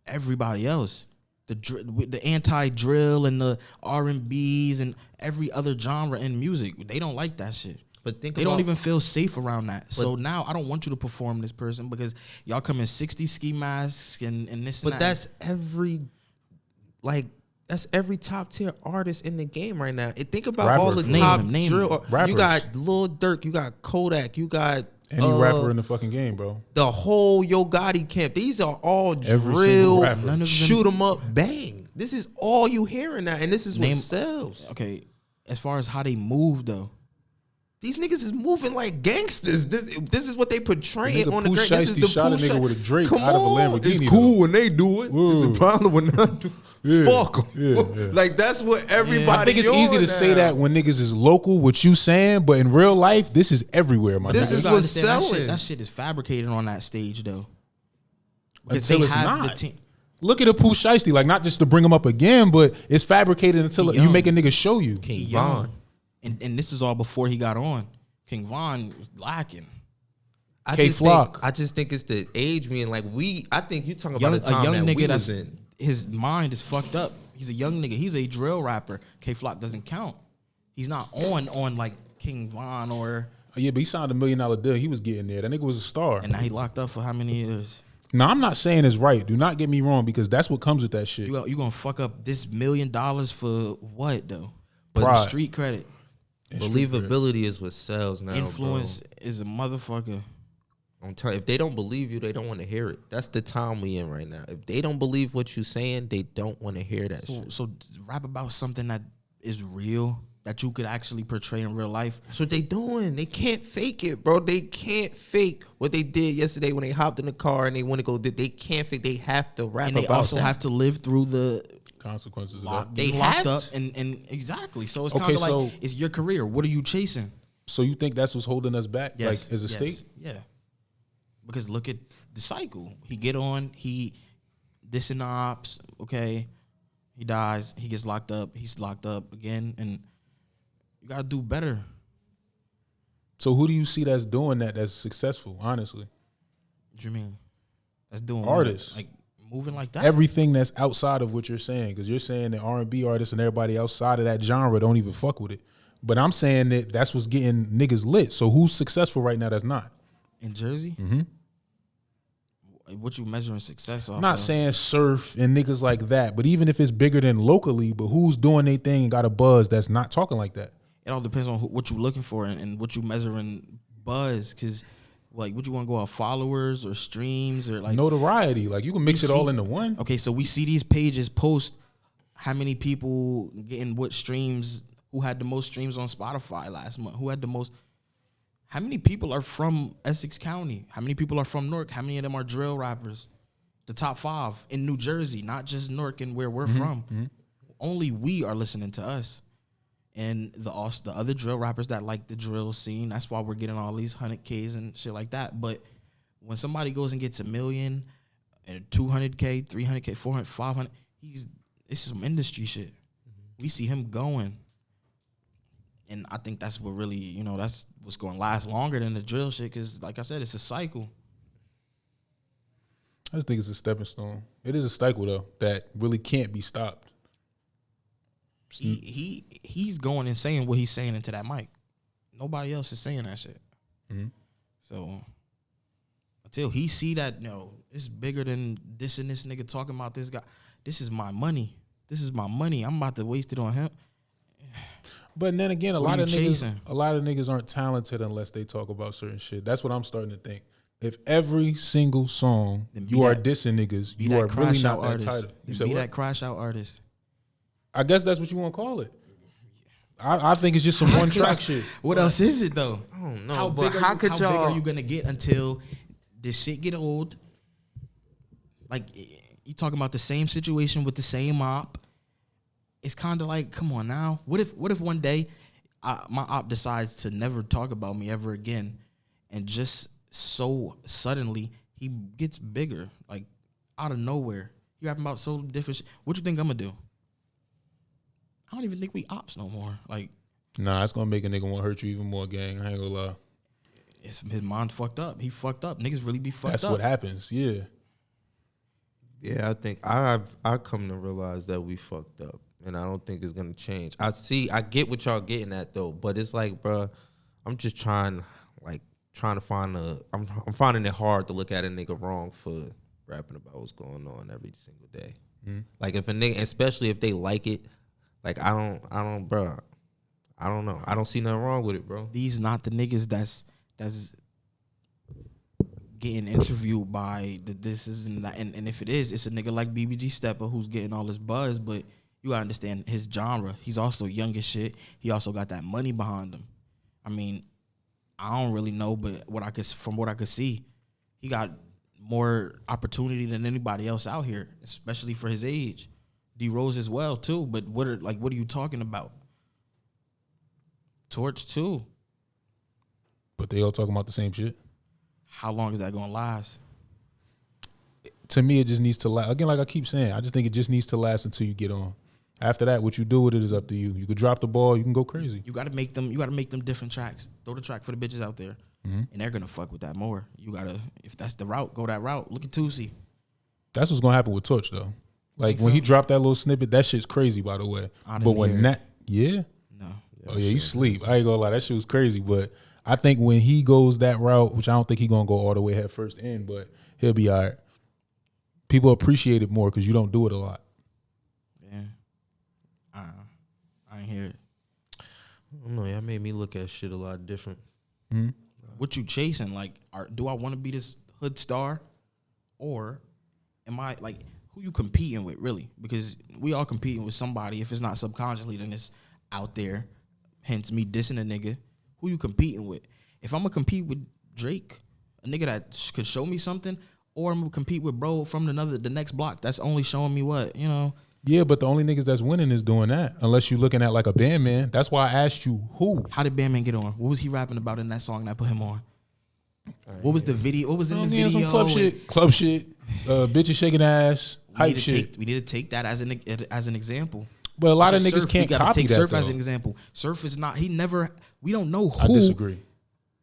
Everybody else, the anti-drill and the R&Bs and every other genre in music, they don't like that shit. But they don't even feel safe around that. So now I don't want you to perform this person because y'all come in 60 ski masks and this and that. But that's every top tier artist in the game right now. And think about all the top drill. You got Lil Durk, you got Kodak, you got any rapper in the fucking game, bro. The whole Yo Gotti camp. These are all drill, shoot 'em up, bang. This is all you hearing now, and this is what sells. Okay, as far as how they move though, these niggas is moving like gangsters. This is what they portraying on the great. This is the shot a nigga with a Drake Come out of a on, Lamborghini. It's cool when they do it. Whoa. It's a problem when not do. Fuck them. Like that's what everybody. I think it's easy to say that when niggas is local, what you saying, but in real life, this is everywhere, my This nigga. is what's selling. That shit is fabricated on that stage though. Until it's not. Look at a Pooh Shiesty, like not just to bring him up again, but it's fabricated until you make a nigga show you. King Von. And this is all before he got on. King Von was lacking. I just think it's the age being like I think you talking about a time young that nigga we was in. His mind is fucked up. He's a young nigga. He's a drill rapper. K-Flock doesn't count. He's not on like King Von or. Yeah, but he signed $1 million deal. He was getting there. That nigga was a star. And now he locked up for how many years? No, I'm not saying it's right. Do not get me wrong because that's what comes with that shit. You gonna fuck up this $1 million for what though? Pride. Street credit. Believability is what sells now. Influence is a motherfucker. I'm telling you, if they don't believe you, they don't want to hear it. That's the time we in right now. If they don't believe what you saying, they don't want to hear that shit. So rap about something that is real, that you could actually portray in real life. That's what they doing. They can't fake it, bro. They can't fake what they did yesterday when they hopped in the car and they want to go. They can't fake. They have to rap about that. And they also have to live through the consequences of that. They locked up and exactly. So it's kind of like it's your career. What are you chasing? So you think that's what's holding us back, like as a state? Yeah. Because look at the cycle. He get on, he dissing the ops, okay. He dies, he gets locked up, he's locked up again, and you gotta do better. So who do you see that's doing that's successful, honestly? What do you mean? That's doing artists. Like moving like that? Everything that's outside of what you're saying, because you're saying that R&B artists and everybody outside of that genre don't even fuck with it. But I'm saying that that's what's getting niggas lit. So who's successful right now that's not? In Jersey? Mm-hmm. What you measuring success off I'm not of? saying Surf and niggas like that, but even if it's bigger than locally, but who's doing their thing and got a buzz that's not talking like that? It all depends on what you're looking for and what you measuring buzz. Because, like, what you want to go off followers or streams or like Notoriety. Like you can mix it all into one. Okay, so we see these pages post how many people getting what streams, who had the most streams on Spotify last month, who had the most. How many people are from Essex County? How many people are from Newark? How many of them are drill rappers? The top 5 in New Jersey, not just Newark and where we're from. Only we are listening to us. And the other drill rappers that like the drill scene, that's why we're getting all these 100Ks and shit like that. But when somebody goes and gets 1 million and 200K, 300K, 400, 500, it's some industry shit. We see him going. And I think that's what really, that's what's going to last longer than the drill shit. Because, like I said, it's a cycle. I just think it's a stepping stone. It is a cycle, though, that really can't be stopped. He's going and saying what he's saying into that mic. Nobody else is saying that shit. Mm-hmm. So, until he see that, it's bigger than this and this nigga talking about this guy. This is my money. This is my money. I'm about to waste it on him. But then again, a What lot are of you niggas, chasing? a lot of niggas aren't talented unless they talk about certain shit. That's what I'm starting to think. If every single song Then you be are that- dissing niggas, Be you that are really crash not out that artist. title. You Then said be what? that crash out artist. I guess that's what you want to call it. I think it's just some one track shit. What else is it though? I don't know. How but big, how are, could how y'all? big are you gonna get until this shit get old? Like you talking about the same situation with the same op. It's kind of like, come on now. What if one day my op decides to never talk about me ever again, and just so suddenly he gets bigger, like out of nowhere. You rapping about so different shit. What you think I'm gonna do? I don't even think we ops no more. Like, Nah, it's gonna make a nigga want to hurt you even more, gang. I ain't gonna lie. his mind fucked up. He fucked up. Niggas really be fucked That's up. what happens. Yeah. Yeah, I think I come to realize that we fucked up, and I don't think it's gonna change. I get what y'all getting at though, but it's like, bruh, I'm just trying to find I'm finding it hard to look at a nigga wrong for rapping about what's going on every single day. Like if a nigga, especially if they like it, like I don't, bruh, I don't know. I don't see nothing wrong with it, bro. These not the niggas that's getting interviewed by the this is and that. And if it is, it's a nigga like BBG Stepper who's getting all this buzz, but you gotta understand his genre. He's also young as shit. He also got that money behind him. I mean, I don't really know, but from what I could see, he got more opportunity than anybody else out here, especially for his age. D Rose as well too, but what are you talking about? Torch too. But they all talking about the same shit. How long is that gonna last? To me, it just needs to last. Again, like I keep saying, I just think it just needs to last until you get on. After that, what you do with it is up to you. You could drop the ball, you can go crazy. You gotta make them different tracks. Throw the track for the bitches out there. And they're gonna fuck with that more. You gotta, if that's the route, go that route. Look at Tusi. That's what's gonna happen with Torch though. Like Think when so? he dropped that little snippet, that shit's crazy, by the way. I But didn't when hear that, yeah, No. oh yeah, you sleep. I ain't gonna lie, that shit was crazy. But I think when he goes that route, which I don't think he gonna go all the way head first in, but he'll be all right. People appreciate it more because you don't do it a lot. Yeah. I ain't hear it. I don't know. Y'all made me look at shit a lot different. What you chasing? Like, do I want to be this hood star, or am I like who you competing with really? Because we all competing with somebody. If it's not subconsciously, then it's out there. Hence me dissing a nigga. Who you competing with? If I'm gonna compete with Drake, a nigga that could show me something, or I'm gonna compete with bro from the next block that's only showing me what, Yeah, but the only niggas that's winning is doing that. Unless you're looking at like a Bandman. That's why I asked you who. How did Bandman get on? What was he rapping about in that song that put him on? What was the video? What was in the video? Some club shit, bitches shaking ass, hype shit. We need to take that as an example. But a lot of Because niggas can't we gotta copy take that Surf though. as an example. Surf is not. He never. We don't know who. I disagree.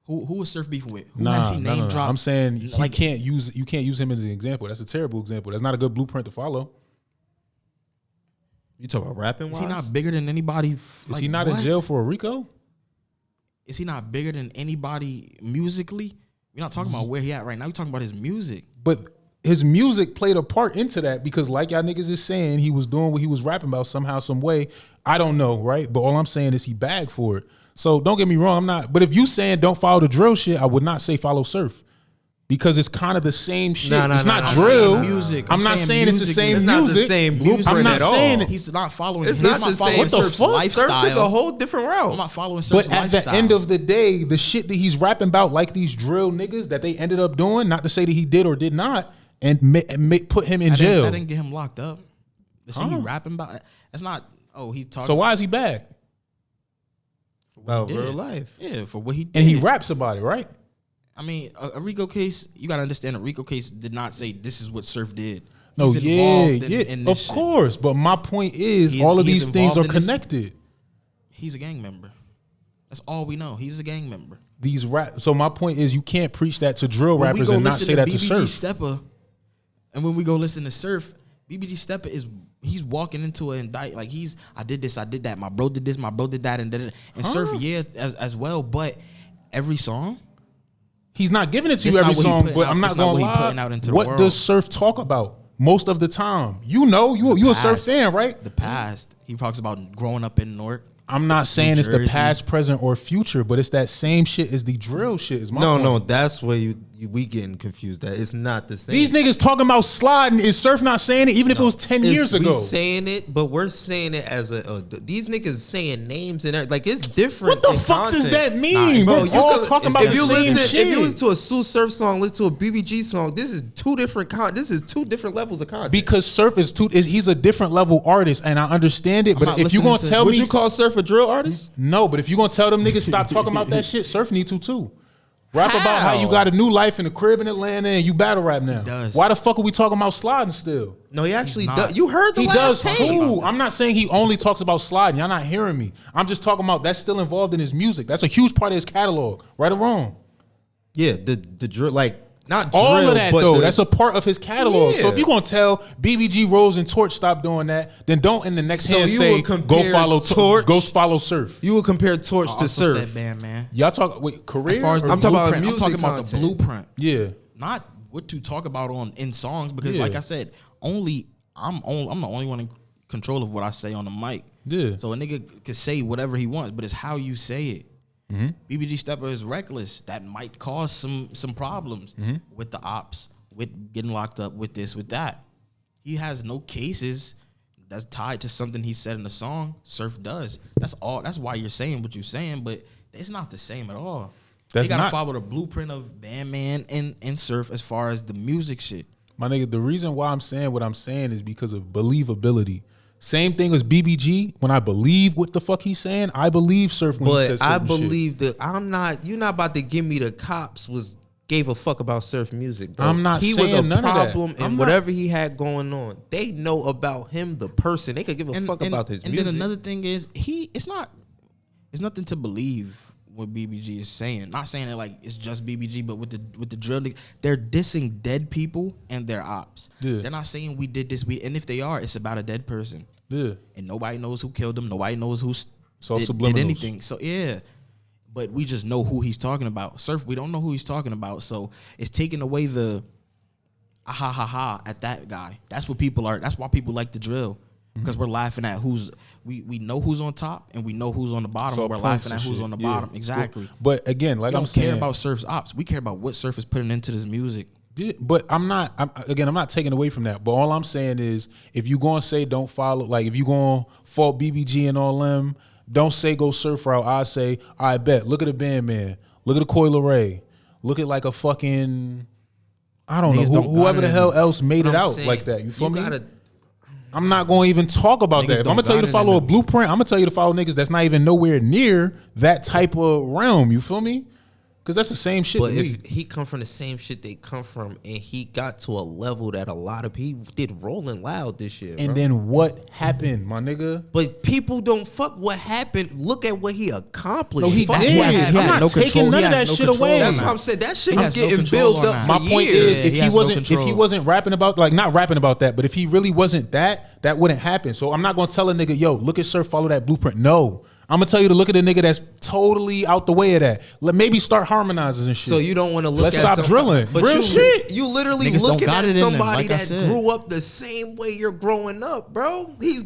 Who is Surf beefing with? Who has he name dropped? I'm saying you Like, can't use him as an example. That's a terrible example. That's not a good blueprint to follow. You talking about rapping? Is he not bigger than anybody? Is he not in jail for a RICO? Is he not bigger than anybody musically? We're not talking about where he at right now. We're talking about his music. But his music played a part into that because, like y'all niggas is saying, he was doing what he was rapping about somehow, some way. I don't know, right? But all I'm saying is he bagged for it. So don't get me wrong, I'm not. But if you saying don't follow the drill shit, I would not say follow surf. Because it's kind of the same shit. It's not drill. Music. I'm not saying it's the same music. It's not the same blueprint I'm not at all. saying He's not following. It's not the same. What the fuck? Lifestyle. Surf took a whole different route. I'm not following Surf's But at lifestyle. the end of the day, the shit that he's rapping about, like these drill niggas that they ended up doing, not to say that he did or did not, and put him in jail. That didn't get him locked up. The shit he rapping about, that's not. Oh, he talking. So why is he back? About real life. Yeah, for what he did. And he raps about it, right? I mean, a RICO case, you got to understand a RICO case did not say this is what Surf did. No, He's involved in this of course. But my point is, He's- all of he's these things are involved in this- connected. He's a gang member. That's all we know. He's a gang member. These rap. So my point is, you can't preach that to drill When we rappers go and not listen say that to BBG surf. Stepper, and when we go listen to Surf, BBG Stepper he's walking into an indict like I did this, I did that. My bro did this, my bro did that, and Surf as well. But every song. He's not giving it to That's you every not what he song, putting but out. I'm not That's not gonna what he lie. putting out into the What world. does Surf talk about most of the time? You know, you a Surf past. fan, right? The past. He talks about growing up in Newark. I'm not saying it's the Jersey. past, present, or future, but it's that same shit as the drill shit. Is my point. No, that's where we getting confused. That it's not the same. These niggas talking about sliding. Is Surf not saying it? Even if it was 10 years ago. We saying it, but we're saying it as these niggas saying names and like it's different. What the fuck does that mean? Bro, We're all talking about if you the same listen, shit. if you listen to a Sue Surf song, listen to a BBG song. This is two different levels of content. Because Surf he's a different level artist, and I understand it. I'm But not if you gonna listening to- tell would me, you call Surf a drill artist? no. But if you gonna tell them niggas stop talking about that shit, Surf need to too. Rap about how you How? got a new life in the crib in Atlanta and you battle rap now. He does. Why the fuck are we talking about sliding still? No, he actually not. does. You heard the He last does tape. too. I'm not saying he only talks about sliding. Y'all not hearing me. I'm just talking about that's still involved in his music. That's a huge part of his catalog, right or wrong. Yeah, the drill, like not drill, All of that but though, that's a part of his catalog. So Yeah. if you're gonna tell BBG Rose and Torch stop doing that, then don't in the next So hand you say would go compare follow Torch- go follow Surf. you would compare Torch I to also Surf. said man. Y'all talk career. As far as or- the I'm talking about blueprint, I'm talking music about the content. blueprint. yeah. Not what to talk about in songs because, Yeah. like I said, I'm the only one in control of what I say on the mic. Yeah. So a nigga could say whatever he wants, but it's how you say it. Mm-hmm. BBG Stepper is reckless. That might cause some problems Mm-hmm. with the ops, with getting locked up, with this, with that. He has no cases that's tied to something he said in the song. Surf does. That's all. That's why you're saying what you're saying, but it's not the same at all. That's They gotta not- follow the blueprint of Bandman and Surf as far as the music shit. My nigga, the reason why I'm saying what I'm saying is because of believability. Same thing as BBG. When I believe what the fuck he's saying, I believe Surf when he says But I certain shit. believe that you're not about to give me the cops gave a fuck about Surf music, bro. I'm not he was a saying none of that. problem I'm in not- whatever he had going on. They know about him, the person. They could give a fuck about his and music. then another thing is it's nothing to believe what BBG is saying. Not saying it like it's just BBG, but with the drill, they're dissing dead people and their ops. Yeah. They're not saying we did this. And if they are, it's about a dead person. Yeah. And nobody knows who killed them. Nobody knows who all did subliminals. anything. So yeah. But we just know who he's talking about. Surf, we don't know who he's talking about. So it's taking away the at that guy. That's what people are. That's why people like the drill. Because we're laughing at we know who's on top and we know who's on the bottom. So And we're points laughing and at who's shit. on the Yeah. bottom. Exactly. But again, like We I'm don't care saying, about Surf's ops. We care about what Surf is putting into this music. yeah, but I'm not taking away from that. But all I'm saying is, if you gonna say don't follow, like if you gonna fault BBG and all them, don't say go Surf route. I say, I bet. Look at the Bandman. Look at the Coi Leray. Look at like a fucking, I don't Niggas know, don't whoever got the it hell in- else made it I'm out saying, like that. You feel me? gotta- I'm not going to even talk about Niggas that. If I'm don't going to tell you got to it follow in a them. blueprint, I'm going to tell you to follow niggas that's not even nowhere near that type of realm. You feel me? Because that's the same shit But to me. if he come from the same shit they come from, and he got to a level that a lot of people did Rolling Loud this year, And bro. then what happened, my nigga? But people don't fuck what happened. Look at what he accomplished. No, he Fuck did. what I'm happened. not no taking control. none He of has that no shit control away. on That's that. what I'm saying. That shit He was has no getting control built on up that. for My point years. is, Yeah, if he he has no wasn't, if he control. wasn't rapping about, like, not rapping about that, but if he really wasn't that, that wouldn't happen. So I'm not gonna tell a nigga, yo, look at Sir, follow that blueprint. No, I'm gonna tell you to look at a nigga that's totally out the way of that. Maybe start harmonizing and shit. So you don't want to look Let's at stop drilling. But Real shit. You literally Niggas don't looking got at it in them, somebody like I that said. grew up the same way you're growing up, bro. He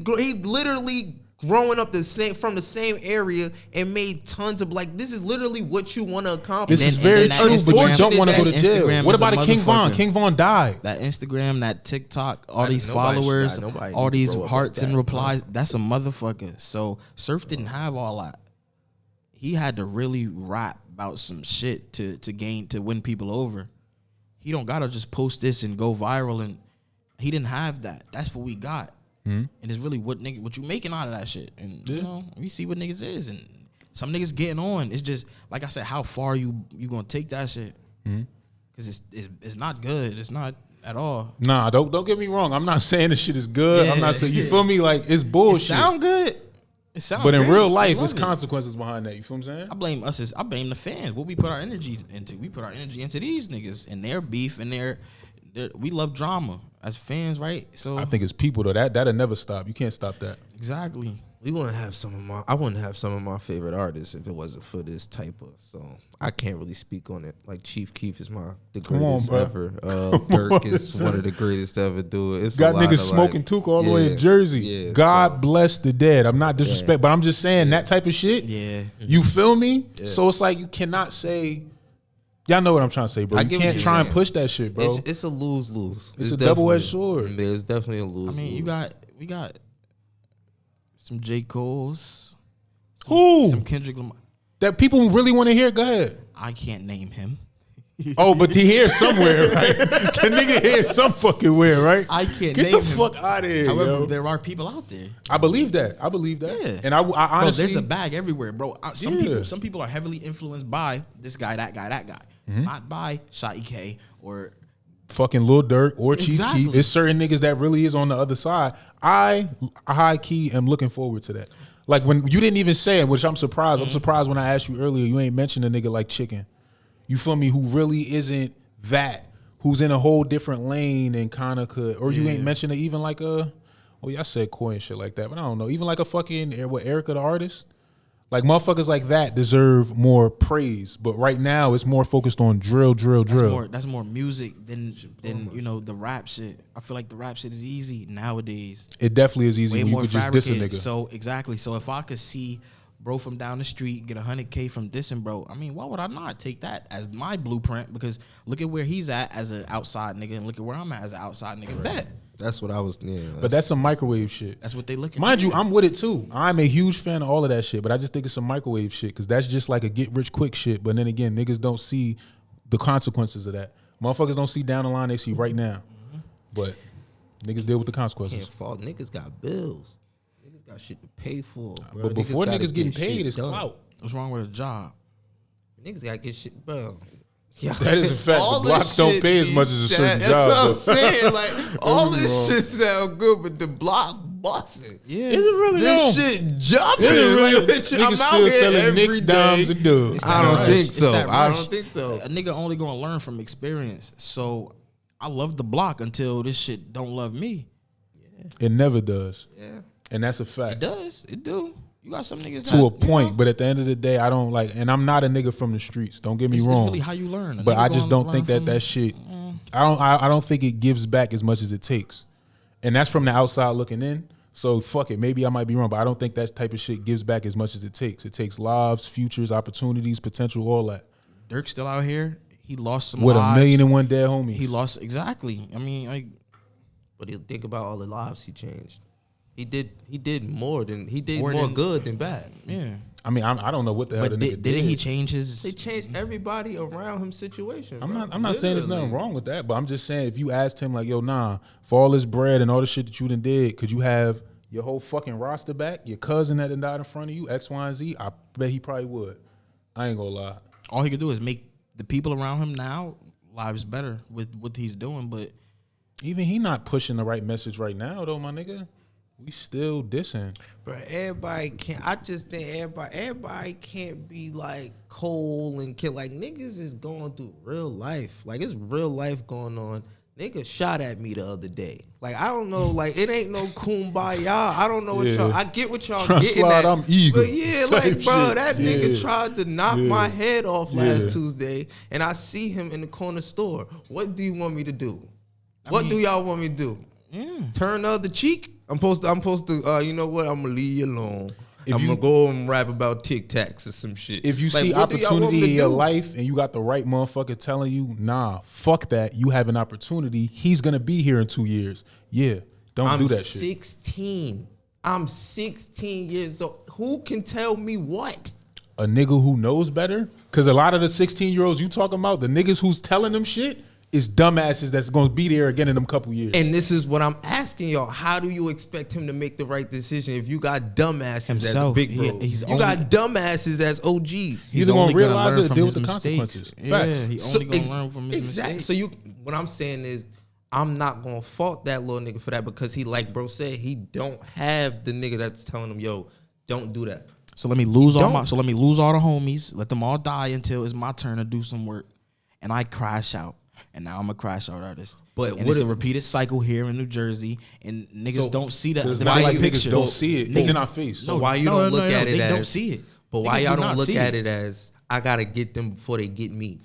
literally growing up from the same area and made tons of, like, this is literally what you want to accomplish. This is And very then true, that but you Instagram- don't want to go to that jail. Instagram What is a about a King Von? motherfucker. King Von died. That Instagram, that TikTok, all Nah, these nobody- followers, nah, nobody all need to these grow up like hearts and that, replies. That's a motherfucker. So Surf didn't have all that. He had to really rap about some shit to win people over. He don't gotta just post this and go viral, and he didn't have that. That's what we got. And it's really what you making out of that shit. And you know, we see what niggas is, and some niggas getting on. It's just like I said, how far you gonna take that shit? Because it's not good. It's not at all. Nah, don't get me wrong. I'm not saying this shit is good. I'm Yeah. not saying, you feel me? Like, it's bullshit. It sound good. It sound But in great. real I life, love there's it. consequences behind that. You feel what I'm saying? I blame the fans. What we put our energy into. We put our energy into these niggas and their beef and their we love drama as fans, right? So I think it's people though. That'll never stop. You can't stop that. exactly. I wouldn't have some of my favorite artists if it wasn't for this type of. So I can't really speak on it. Like Chief Keef is the Come on, greatest bro. ever. Dirk is one of the greatest to ever do it. It's Got a lot niggas of, smoking like, Tuka all the way in Jersey. Yeah, God so- bless the dead. I'm not disrespect, but I'm just saying that type of shit. Yeah. You feel me? Yeah. So it's like you cannot say. Y'all know what I'm trying to say, bro. I You get what can't you're try and saying. push that shit, bro. It's a lose-lose. It's a double-edged sword. There's definitely a lose. I mean, we got some J. Cole's, Who? some Kendrick Lamar. That people really want to hear. Go ahead. I can't name him. Oh, but he here somewhere, right? The nigga here some fucking where, right? I can't Get name the him. fuck out of here, However, yo. there are people out there. I believe that. Yeah. And I Bro, honestly, there's a bag everywhere, bro. Yeah. Some people are heavily influenced by this guy, that guy, that guy, not by Shotty K or fucking Lil Durk or Chief Exactly. Keef. It's certain niggas that really is on the other side. I high key am looking forward to that. Like when you didn't even say it, which I'm surprised. I'm surprised when I asked you earlier, you ain't mentioned a nigga like Chicken. You feel me? Who really isn't that? Who's in a whole different lane and kind of could, or you ain't mentioned it even like a, well, y'all said Koi and shit like that, but I don't know. Even like a fucking, what, Erica the artist? Like motherfuckers like that deserve more praise, but right now it's more focused on drill. that's more music than you know the rap shit. I feel like the rap shit is easy nowadays. It definitely is easy Way when you more could just diss a fabricated. nigga. So exactly. So if I could see bro from down the street get 100K from dissing bro, I mean, why would I not take that as my blueprint? Because look at where he's at as an outside nigga, and look at where I'm at as an outside nigga. Bet. That's what I was. Yeah, But that's some microwave shit. That's what they look at. Mind you, I'm with it too. I'm a huge fan of all of that shit, but I just think it's some microwave shit because that's just like a get rich quick shit. But then again, niggas don't see the consequences of that. Motherfuckers don't see down the line; they see right now. But niggas deal with the consequences. can't fault. Niggas got bills. Niggas got shit to pay for. Bro. But before gotta niggas getting get paid, shit it's done. clout. What's wrong with a job? Niggas gotta get shit, bro. Yeah. That is a fact. All The block this don't shit pay as be much as a certain That's job, what I'm though. saying. Like all Don't get me this wrong. shit sound good, but the block busting. Yeah. Is it really This though? shit jumping. Is it really? Like, bitch, Niggas I'm out still here selling every nicks, day. dimes, and dubs. I don't rush. think It's so. that I rush. don't think so. A nigga only gonna learn from experience. So I love the block until this shit don't love me. It never does, Yeah. and that's a It fact. does. It do. You got some niggas To that, a point, you know, but at the end of the day, I don't like, and I'm not a nigga from the streets. Don't get me it's wrong. really how you learn. A But nigga I just gonna don't think learn that from- shit. I don't think it gives back as much as it takes, and that's from the outside looking in. So fuck it, maybe I might be wrong, but I don't think that type of shit gives back as much as it takes. It takes lives, futures, opportunities, potential, all that. Dirk's still out here. He lost some With lives. 1,000,001 dead homies. He lost exactly. I mean, like But you think about all the lives he changed. He did more More more than- good than bad. yeah. I mean, I don't know what the hell But the nigga didn't did. he change his? They changed everybody around him situation. I'm bro. not saying there's nothing Literally. wrong with that, but I'm just saying if you asked him like, yo, nah, for all this bread and all the shit that you done did, could you have your whole fucking roster back? Your cousin that done died in front of you, X, Y, and Z? I bet he probably would. I ain't gonna lie. all he could do is make the people around him now lives better with what he's doing. But even he not pushing the right message right now, though, my nigga. We still dissing. Bro, everybody can't. I just think everybody can't be like cold and kill. Like niggas is going through real life. Like it's real life going on. Nigga shot at me the other day. Like I don't know. Like it ain't no kumbaya. I don't know what y'all. I get what y'all Trying getting slide, at. I'm eager. But yeah, like bro, Shit. that nigga Yeah. tried to knock my head off Yeah. last Tuesday, and I see him in the corner store. What do you want me to do? What do y'all want me to do? Turn the other cheek? I'm supposed to. You know what? I'm gonna leave you alone. I'm gonna go and rap about Tic Tacs or some shit. If you Like, see what do y'all want me opportunity to in your do? life and you got the right motherfucker telling you, nah, fuck that. You have an opportunity. He's gonna be here in 2 years. Yeah, don't do that shit. 16. I'm 16 years old. Who can tell me what? A nigga who knows better. Because a lot of the 16-year-olds you talking about, the niggas who's telling them shit is dumbasses that's gonna be there again in them couple years. And this is what I'm asking y'all. How do you expect him to make the right decision if you got dumbasses as Himself. big bros? He's You only- got dumbasses as OGs. He's Either gonna only realize learn it or from deal his with the mistakes. consequences. Yeah, Facts. he only gonna learn from his mistakes. So what I'm saying is, I'm not gonna fault that little nigga for that because he, like bro said, he don't have the nigga that's telling him, yo, don't do that. So let me lose all don't. my. So let me lose all the homies. Let them all die until it's my turn to do some work, and I crash out. And now I'm a crash out artist. But and what it's a if- repeated cycle here in New Jersey, and niggas So- don't see the It's the not big like picture. niggas don't see it. It's in our face. So why you don't look at it they as don't see it. But why Niggas y'all do don't not look see at it as I gotta get them before they get me?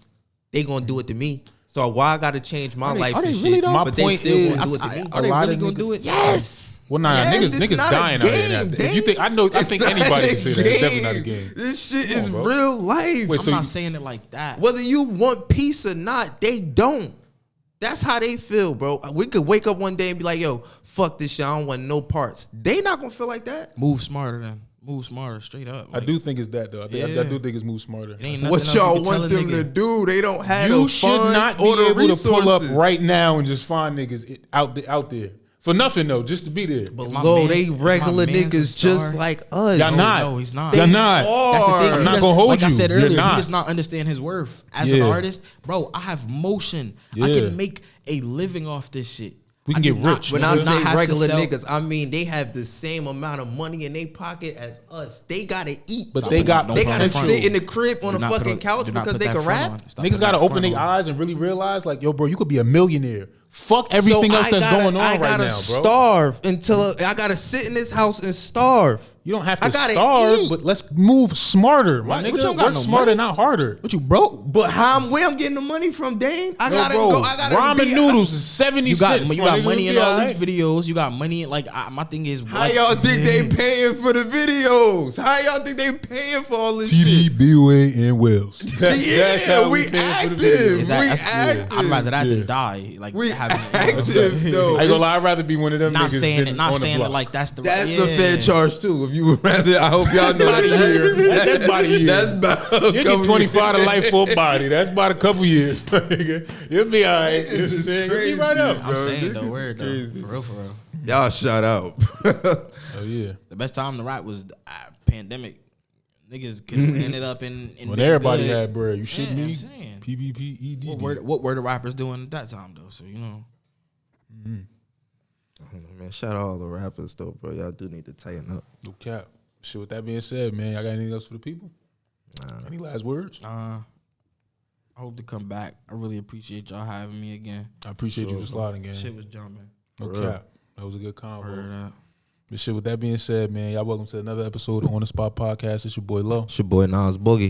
They gonna do it to me. So why I gotta change my life are they and really shit? though? My But they point still is, gonna do it to me. Are they lot really of gonna niggas- do it? Yes. Well, nah, Yes, niggas it's not a dying out here. game, If you think I It's think not anybody a can say that. It's definitely not a game. This shit Come is on, bro. real life. Wait, I'm so not you- saying it like that. Whether you want peace or not, they don't. That's how they feel, bro. We could wake up one day and be like, yo, fuck this shit. I don't want no parts. They not gonna feel like that. Move smarter, then. Move smarter, straight up. I do think it's that though. I Yeah. do think it's move smarter. It ain't nothing What else you y'all can tell want a them nigga. to do? They don't have You the should funds not be or the able to pull up resources. right now and just find niggas out there for nothing though, just to be there. But My low, man- they regular my man's a niggas just star. like us. Y'all not. No, he's not. Y'all They not. are. That's the thing. I'm He not does- gonna hold like you. I said You're earlier, not. he does not understand his worth as Yeah. an artist. Bro, I have motion. I Yeah. can make a living off this shit. We can I do get not- rich. When nigga. I do not say have to regular sell- niggas, I mean they have the same amount of money in their pocket as us. They gotta eat. But Stop they putting- got- don't They put gotta that front sit on. in the crib on Do a not put fucking on- couch do not because put they that can front rap. on. Stop Niggas putting gotta that open front their on. eyes and really realize, like, yo, bro, you could be a millionaire. Fuck everything else that's going on I right gotta now, bro. starve until I gotta sit in this house and starve. You don't have I to gotta starve, eat. but let's move smarter, my Right, but nigga. you don't got Work no smarter, money. not harder. What you broke? But where I'm getting the money from, Dane? I Yo, gotta bro, go. I gotta ramen be, noodles is 70 You got cents. you my got nigga. money in Be all alright. these videos. You got money. Like my thing is, How like, y'all think they paying for the videos? How y'all think they paying for all this shit? TD, B-Way, and Wells. Yeah, we active. Is that- We that's- active. I'd rather that Yeah. than die. Like We having, active, though. I ain't gonna lie, I'd rather be one of them Not niggas saying than it. Not on the saying it block. like that's the. That's yeah. a fair charge too. If you would rather, I hope y'all know About a year. That's about a year. That's about You get 25 to life for a body. That's about a couple years. You'll be all right. This is You'll be right crazy, up. I'm bro. saying This though, is word though, crazy. for real, for real. Y'all shut out. Oh, yeah. The best time to rap was the pandemic. Niggas could have ended up in When been everybody good. had bread. You shitting Yeah, I'm me? saying. PBPED. What were the rappers doing at that time though? So you know, Man, shout out all the rappers though, bro. Y'all do need to tighten up. No cap. Shit, with that being said, man, y'all got anything else for the people? Any last words? I hope to come back. I really appreciate y'all having me again. I appreciate you for sliding, gang. Shit was jumping. No For real. cap. That was a good convo. Heard that. But shit, with that being said, man, y'all welcome to another episode of On the Spot Podcast. It's your boy Lo. It's your boy Nas Boogie.